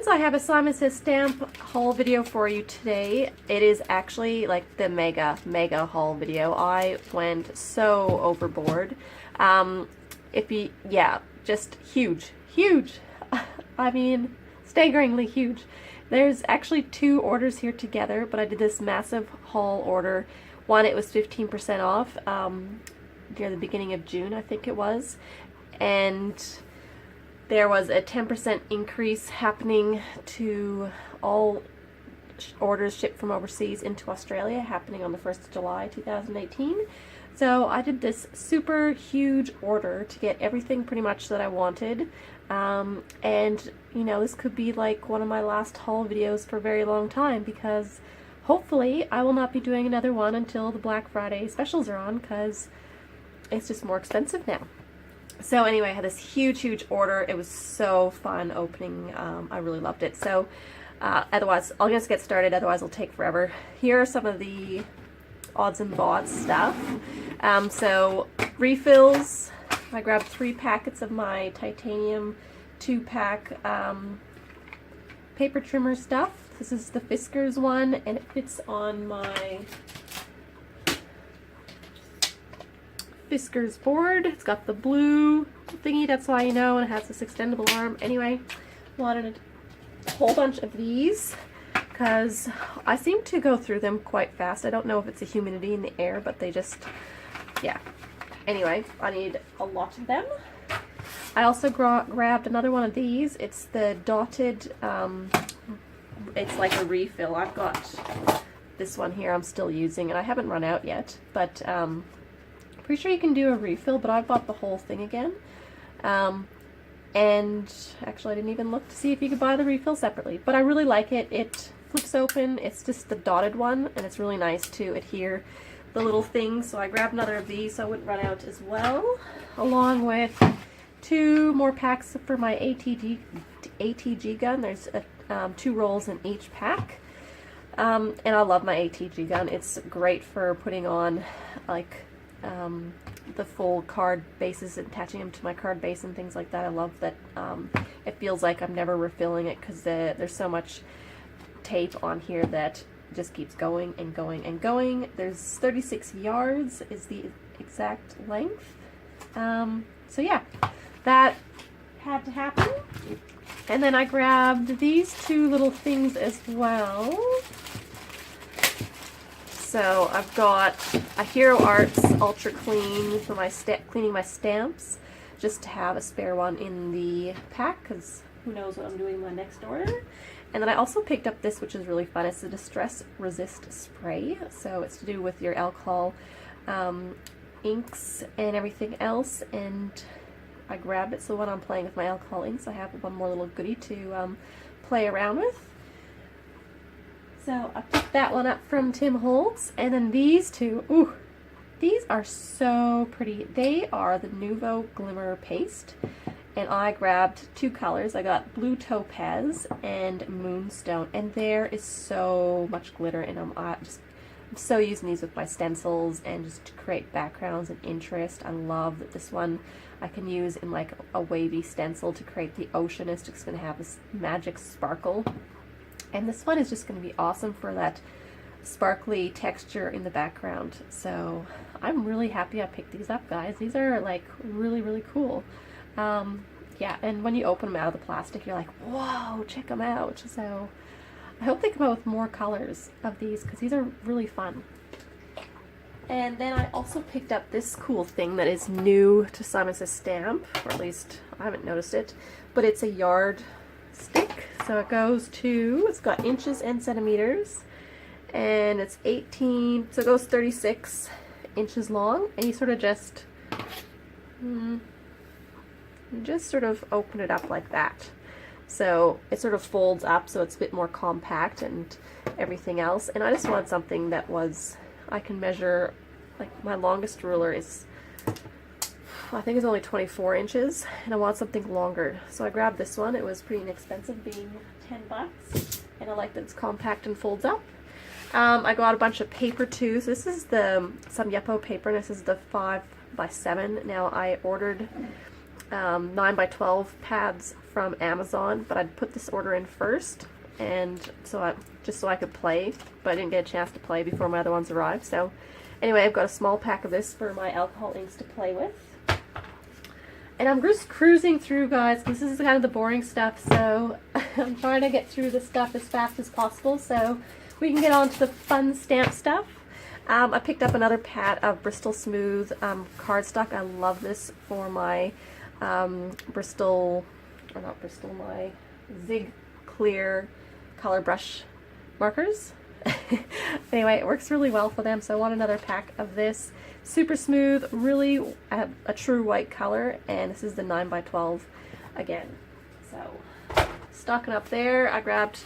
I have a Simon Says Stamp haul video for you today. It is actually like the mega haul video. I went so overboard. Just huge. I mean, staggeringly huge. There's actually 2 orders here together, but I did this massive haul order. One, it was 15% off near the beginning of June, I think it was, and there was a 10% increase happening to all orders shipped from overseas into Australia, happening on the 1st of July 2018. So I did this super huge order to get everything pretty much that I wanted. And you know, this could be like one of my last haul videos for a very long time, because hopefully I will not be doing another one until the Black Friday specials are on, because it's just more expensive now. So anyway, I had this huge order. It was so fun opening. I really loved it. So otherwise, I'll just get started, otherwise it'll take forever. Here are some of the odds and bods stuff. So refills, I grabbed 3 packets of my titanium 2-pack paper trimmer stuff. This is the Fiskars one, and it fits on my Fiskars board. It's got the blue thingy, that's why you know, and it has this extendable arm. Anyway, wanted a whole bunch of these because I seem to go through them quite fast. I don't know if it's the humidity in the air, but they just, yeah. Anyway, I need a lot of them. I also grabbed another one of these. It's the dotted, it's like a refill. I've got this one here I'm still using, and I haven't run out yet, but pretty sure you can do a refill, but I bought the whole thing again. And actually I didn't even look to see if you could buy the refill separately, but I really like it. It flips open. It's just the dotted one, and it's really nice to adhere the little things. So I grabbed another of these so I wouldn't run out as well, along with 2 more packs for my ATG gun. There's 2 rolls in each pack. And I love my ATG gun. It's great for putting on like the full card bases, attaching them to my card base and things like that. I love that it feels like I'm never refilling it, because there's so much tape on here that just keeps going and going and going. There's 36 yards is the exact length. So yeah, that had to happen. And then I grabbed these 2 little things as well. So I've got a Hero Arts Ultra Clean for my cleaning my stamps, just to have a spare one in the pack, because who knows what I'm doing in my next order. And then I also picked up this, which is really fun. It's a Distress Resist Spray. So it's to do with your alcohol inks and everything else. And I grabbed it, so when I'm playing with my alcohol inks, I have one more little goodie to play around with. So I picked that one up from Tim Holtz. And then these 2, ooh, these are so pretty. They are the Nuvo Glimmer Paste. And I grabbed 2 colors. I got Blue Topaz and Moonstone. And there is so much glitter in them. I'm so using these with my stencils and just to create backgrounds and interest. I love that this one I can use in like a wavy stencil to create the ocean. It's just going to have this magic sparkle. And this one is just going to be awesome for that sparkly texture in the background. So I'm really happy I picked these up, guys. These are like really cool. Yeah, and when you open them out of the plastic, you're like, whoa, check them out. So I hope they come out with more colors of these, because these are really fun. And then I also picked up this cool thing that is new to Simon Says Stamp, or at least I haven't noticed it, but it's a yard stick. So it goes to, it's got inches and centimeters, and it's 18, so it goes 36 inches long, and you sort of just sort of open it up like that. So it sort of folds up, so it's a bit more compact and everything else. And I just wanted something that was, I can measure, like my longest ruler is, I think it's only 24 inches, and I want something longer. So I grabbed this one. It was pretty inexpensive, being 10 bucks, and I like that it's compact and folds up. I got a bunch of paper too. So this is the Some Yuppo paper, and this is the 5x7. Now I ordered 9x12 pads from Amazon, but I'd put this order in first, and just so I could play, but I didn't get a chance to play before my other ones arrived. So anyway, I've got a small pack of this for my alcohol inks to play with. And I'm just cruising through, guys. This is kind of the boring stuff, so I'm trying to get through the stuff as fast as possible so we can get on to the fun stamp stuff. I picked up another pad of Bristol Smooth cardstock. I love this for my my Zig Clear color brush markers. Anyway, it works really well for them, so I want another pack of this. Super smooth, really a true white color, and this is the 9x12 again. So, stocking up there, I grabbed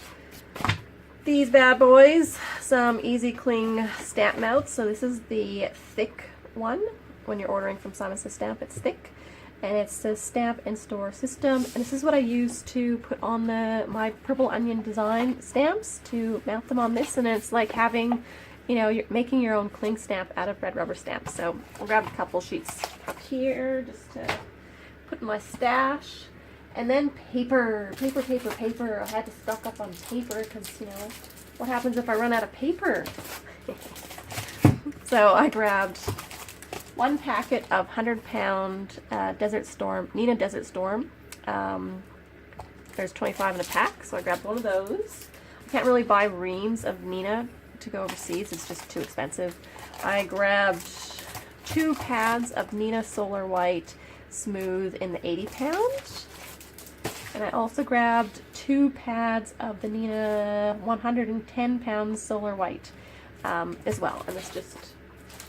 these bad boys, some Easy Cling stamp mounts. So this is the thick one. When you're ordering from Simon Says Stamp, it's thick, and it's the Stamp and Store system. And this is what I use to put on my Purple Onion design stamps, to mount them on this, and it's like having, you know, you're making your own cling stamp out of red rubber stamps. So I'll grab a couple sheets up here just to put in my stash. And then paper. I had to stock up on paper because, you know, what happens if I run out of paper? So I grabbed one packet of 100-pound Desert Storm, Neenah Desert Storm. There's 25 in a pack, so I grabbed one of those. I can't really buy reams of Neenah to go overseas, it's just too expensive. I grabbed 2 pads of Neenah Solar White Smooth in the 80-pound. And I also grabbed 2 pads of the Neenah 110-pound Solar White as well. And it's just,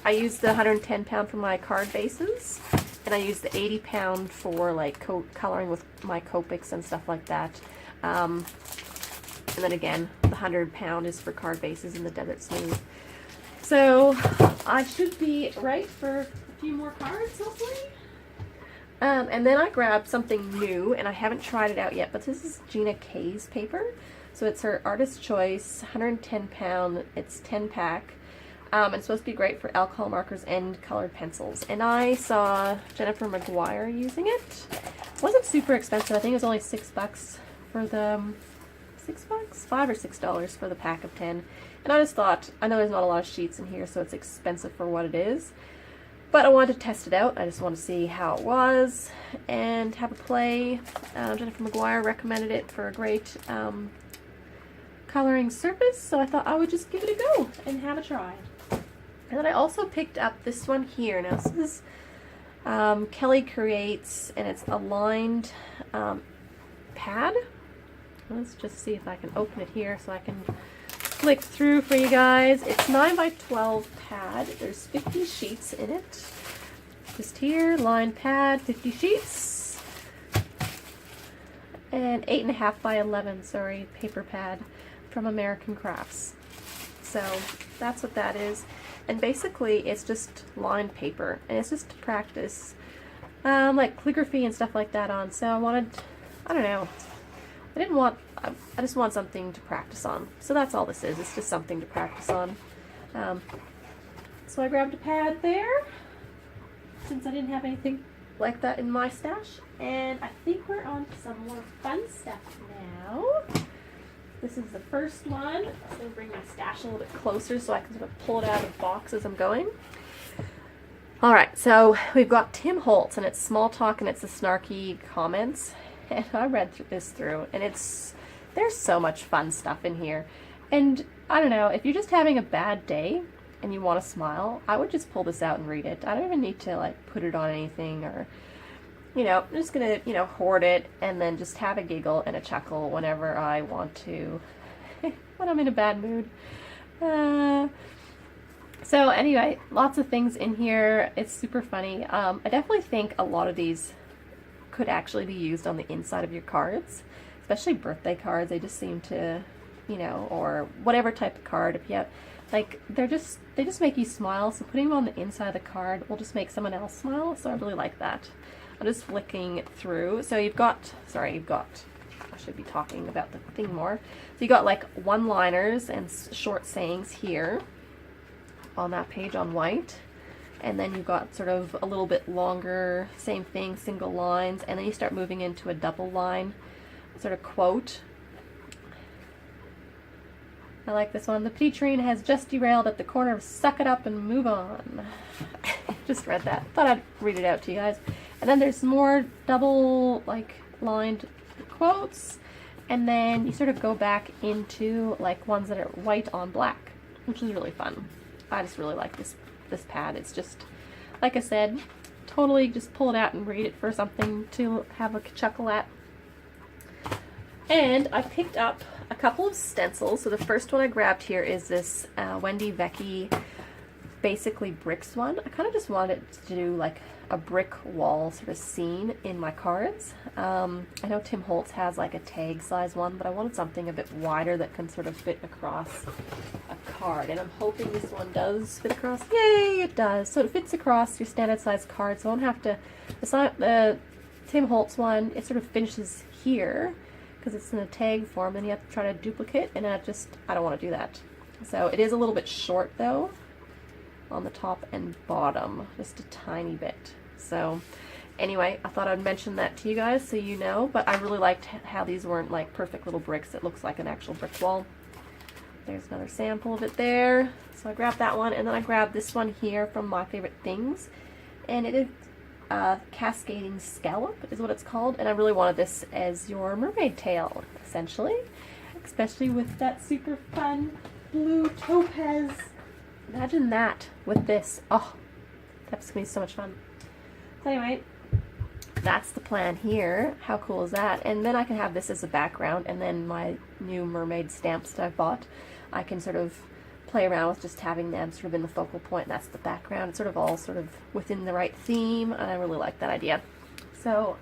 I used the 110-pound for my card bases, and I used the 80-pound for like coloring with my Copics and stuff like that. And then again, the 100-pound is for card bases in the Desert Smooth. So I should be right for a few more cards, hopefully. And then I grabbed something new, and I haven't tried it out yet, but this is Gina K's paper. So it's her Artist Choice 110-pound, it's 10-pack. It's supposed to be great for alcohol markers and colored pencils. And I saw Jennifer McGuire using it. It wasn't super expensive. I think it was only $6 for the, $6? $5 or $6 for the pack of 10. And I just thought, I know there's not a lot of sheets in here, so it's expensive for what it is. But I wanted to test it out. I just wanted to see how it was and have a play. Jennifer McGuire recommended it for a great coloring surface, so I thought I would just give it a go and have a try. And then I also picked up this one here. Now this is Kelly Creates, and it's a lined pad. Let's just see if I can open it here so I can flick through for you guys. It's 9x12 pad. There's 50 sheets in it. Just here, lined pad, 50 sheets. And 8.5 by 11, sorry, paper pad from American Crafts. So that's what that is. And basically it's just lined paper, and it's just to practice like calligraphy and stuff like that on. So I wanted, I don't know, I just want something to practice on. So that's all this is. It's just something to practice on. So I grabbed a pad there, since I didn't have anything like that in my stash. And I think we're on to some more fun stuff now. This is the first one. I'm going to bring my stash a little bit closer so I can sort of pull it out of the box as I'm going. Alright, so we've got Tim Holtz, and it's small talk, and it's the snarky comments. And I read this through, and there's so much fun stuff in here. And I don't know, if you're just having a bad day and you want to smile, I would just pull this out and read it. I don't even need to like put it on anything, or, you know, I'm just gonna, you know, hoard it and then just have a giggle and a chuckle whenever I want to, when I'm in a bad mood. So anyway, lots of things in here. It's super funny. I definitely think a lot of these could actually be used on the inside of your cards, especially birthday cards. They just seem to, you know, or whatever type of card. If you have, like, they just make you smile. So putting them on the inside of the card will just make someone else smile. So I really like that. I'm just flicking through. So you've got, I should be talking about the thing more. So you got like one-liners and short sayings here on that page on white. and then you've got sort of a little bit longer, same thing, single lines, and then you start moving into a double line sort of quote. I like this one. The petite train has just derailed at the corner of Suck It Up and Move On. Just read that. Thought I'd read it out to you guys. And then there's more double like lined quotes, and then you sort of go back into like ones that are white on black, which is really fun. I just really like this pad. It's just, like I said, totally just pull it out and read it for something to have a chuckle at. And I picked up a couple of stencils. So the first one I grabbed here is this Wendy Vecchi basically bricks one. I kind of just wanted to do like a brick wall sort of scene in my cards. I know Tim Holtz has like a tag size one, but I wanted something a bit wider that can sort of fit across a card, and I'm hoping this one does fit across. Yay, it does. So it fits across your standard size card, so I won't have to, the Tim Holtz one, it sort of finishes here because it's in a tag form, then you have to try to duplicate, and I don't want to do that. So it is a little bit short though on the top and bottom, just a tiny bit. So anyway, I thought I'd mention that to you guys so you know, but I really liked how these weren't like perfect little bricks. It looks like an actual brick wall. There's another sample of it there. So I grabbed that one, and then I grabbed this one here from My Favorite Things, and it is Cascading Scallop is what it's called, and I really wanted this as your mermaid tail, essentially, especially with that super fun blue topaz. Imagine that with this. Oh, that's gonna be so much fun. So anyway, that's the plan here. How cool is that? And then I can have this as a background, and then my new mermaid stamps that I've bought, I can sort of play around with just having them sort of in the focal point. That's the background. It's sort of all sort of within the right theme, and I really like that idea. So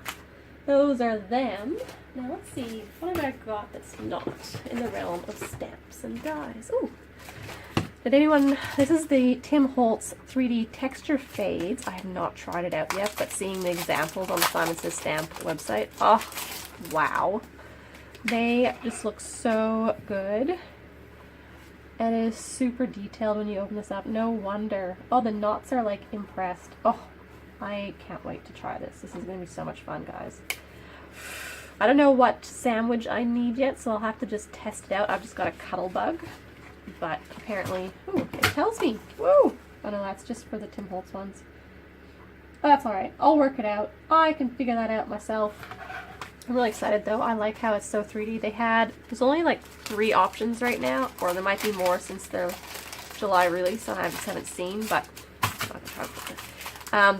those are them. Now let's see, what have I got that's not in the realm of stamps and dies? Ooh. Did anyone, this is the Tim Holtz 3D Texture Fades. I have not tried it out yet, but seeing the examples on the Simon Says Stamp website, oh, wow. They just look so good. And it is super detailed when you open this up. No wonder. Oh, the knots are like impressed. Oh, I can't wait to try this. This is going to be so much fun, guys. I don't know what sandwich I need yet, so I'll have to just test it out. I've just got a cuddle bug. But apparently, ooh, it tells me. Woo! Oh no, that's just for the Tim Holtz ones. Oh, that's alright. I'll work it out. I can figure that out myself. I'm really excited though. I like how it's so 3D. There's only like 3 options right now, or there might be more since their July release I just haven't seen, but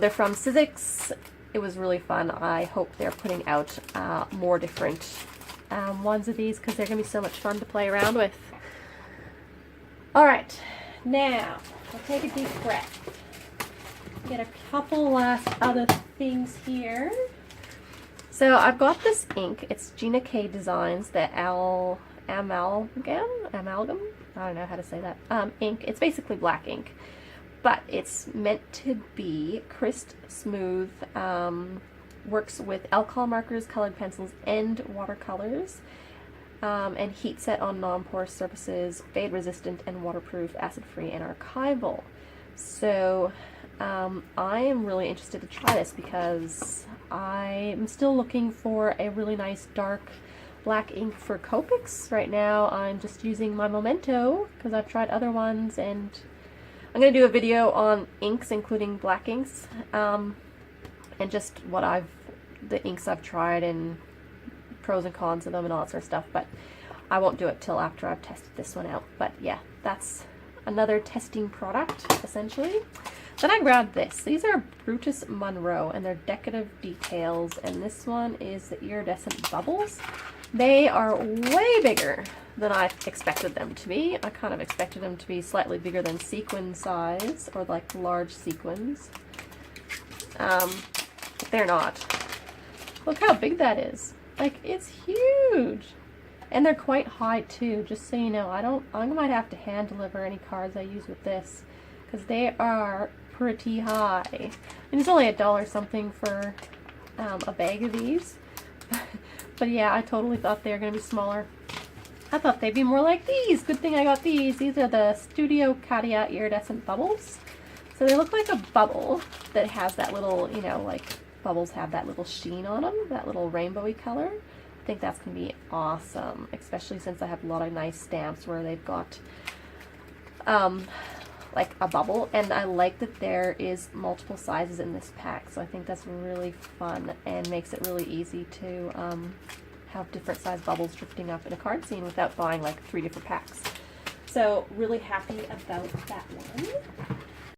they're from Sizzix. It was really fun. I hope they're putting out more different ones of these, because they're going to be so much fun to play around with. Alright, now I'll take a deep breath. Get a couple last other things here. So I've got this ink. It's Gina K Designs, the amalgam? I don't know how to say that. Ink. It's basically black ink, but it's meant to be crisp, smooth, works with alcohol markers, colored pencils, and watercolors. And heat set on non-porous surfaces, fade resistant and waterproof, acid free and archival. So I am really interested to try this because I'm still looking for a really nice dark black ink for Copics. Right now I'm just using my Memento because I've tried other ones, and I'm going to do a video on inks, including black inks, and just the inks I've tried and pros and cons of them and all that sort of stuff, but I won't do it till after I've tested this one out. But yeah, that's another testing product essentially. Then I grabbed this. These are Brutus Monroe, and they're decorative details, and this one is the iridescent bubbles. They are way bigger than I expected them to be. I kind of expected them to be slightly bigger than sequin size, or like large sequins. They're not. Look how big that is. Like, it's huge, and they're quite high too, just so you know. I might have to hand deliver any cards I use with this, because they are pretty high. And it's only $1 something for a bag of these. But yeah, I totally thought they were going to be smaller. I thought they'd be more like these. Good thing I got these. These are the Studio Cadia iridescent bubbles. So they look like a bubble that has that little, you know, like bubbles have that little sheen on them, that little rainbowy color. I think that's going to be awesome, especially since I have a lot of nice stamps where they've got like a bubble, and I like that there is multiple sizes in this pack, so I think that's really fun and makes it really easy to have different size bubbles drifting up in a card scene without buying like 3 different packs. So really happy about that one.